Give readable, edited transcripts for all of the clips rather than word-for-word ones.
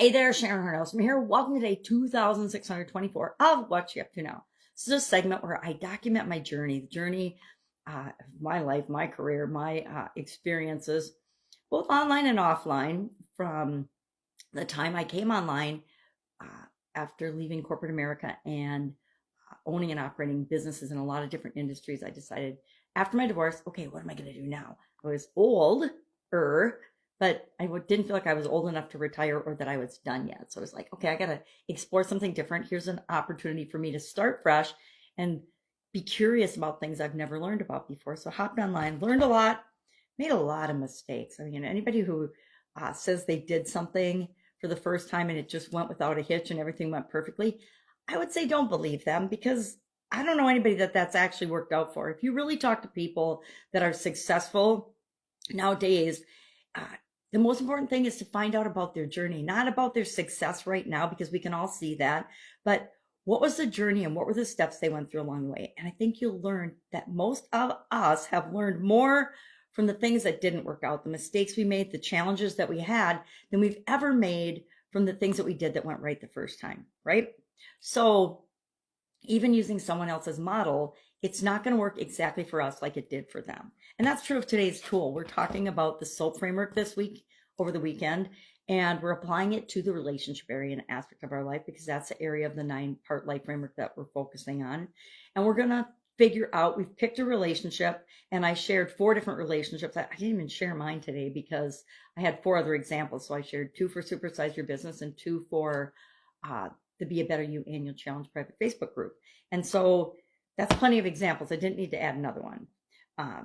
Hey there, Sharon Horne-Ellstrom here. Welcome to day 2624 of What You Up To Now. This is a segment where I document my journey, the journey of my life, my career, my experiences, both online and offline, from the time I came online after leaving corporate America and owning and operating businesses in a lot of different industries. I decided after my divorce, okay, what am I going to do now? I was older, but I didn't feel like I was old enough to retire or that I was done yet. So I was like, okay, I got to explore something different. Here's an opportunity for me to start fresh and be curious about things I've never learned about before. So hopped online, learned a lot, made a lot of mistakes. I mean, anybody who says they did something for the first time and it just went without a hitch and everything went perfectly, I would say don't believe them, because I don't know anybody that's actually worked out for. If you really talk to people that are successful nowadays, the most important thing is to find out about their journey, not about their success right now, because we can all see that, but what was the journey and what were the steps they went through along the way? And I think you'll learn that most of us have learned more from the things that didn't work out, the mistakes we made, the challenges that we had, than we've ever made from the things that we did that went right the first time, right? So even using someone else's model, it's not going to work exactly for us like it did for them. And that's true of today's tool. We're talking about the SOAP framework this week, over the weekend, and we're applying it to the relationship area and aspect of our life, because that's the area of the 9-part life framework that we're focusing on. And we're going to figure out, we've picked a relationship, and I shared 4 different relationships. I didn't even share mine today because I had 4 other examples. So I shared 2 for Supersize Your Business and 2 for the Be a Better You Annual Challenge private Facebook group. And so that's plenty of examples. I didn't need to add another one.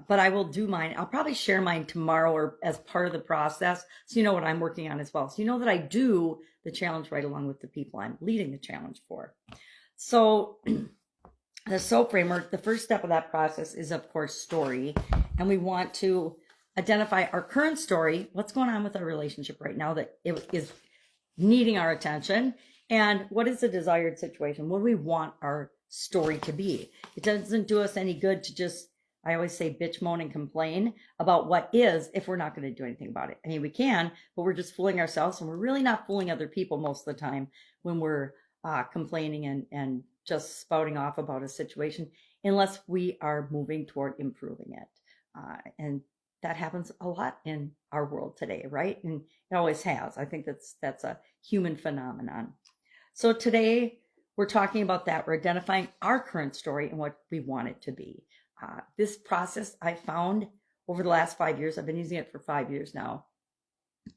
But I will do mine. I'll probably share mine tomorrow or as part of the process, so you know what I'm working on as well. So you know that I do the challenge right along with the people I'm leading the challenge for. So the SOAP framework, the first step of that process is, of course, story. And we want to identify our current story, what's going on with our relationship right now that it is needing our attention, and what is the desired situation? What do we want our story to be? It doesn't do us any good to just, I always say, bitch, moan, and complain about what is if we're not going to do anything about it. I mean, we can, but we're just fooling ourselves, and we're really not fooling other people most of the time when we're complaining and just spouting off about a situation, unless we are moving toward improving it. And that happens a lot in our world today, right? And it always has. I think that's a human phenomenon. So today we're talking about that. We're identifying our current story and what we want it to be. This process I found over the last 5 years, I've been using it for 5 years now,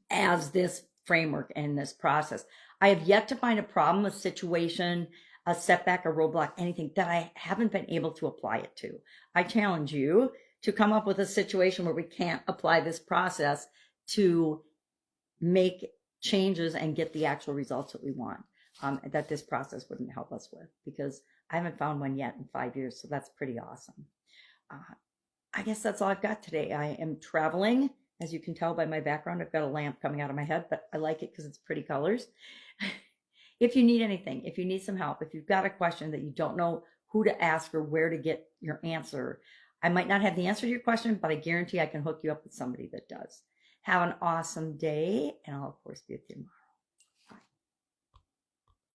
as this framework and this process. I have yet to find a problem, a situation, a setback, a roadblock, anything that I haven't been able to apply it to. I challenge you to come up with a situation where we can't apply this process to make changes and get the actual results that we want, that this process wouldn't help us with, because I haven't found one yet in 5 years. So that's pretty awesome. I guess that's all I've got today. I am traveling. As you can tell by my background, I've got a lamp coming out of my head, but I like it because it's pretty colors. If you need anything, if you need some help, if you've got a question that you don't know who to ask or where to get your answer, I might not have the answer to your question, but I guarantee I can hook you up with somebody that does. Have an awesome day, and I'll, of course, be with you tomorrow.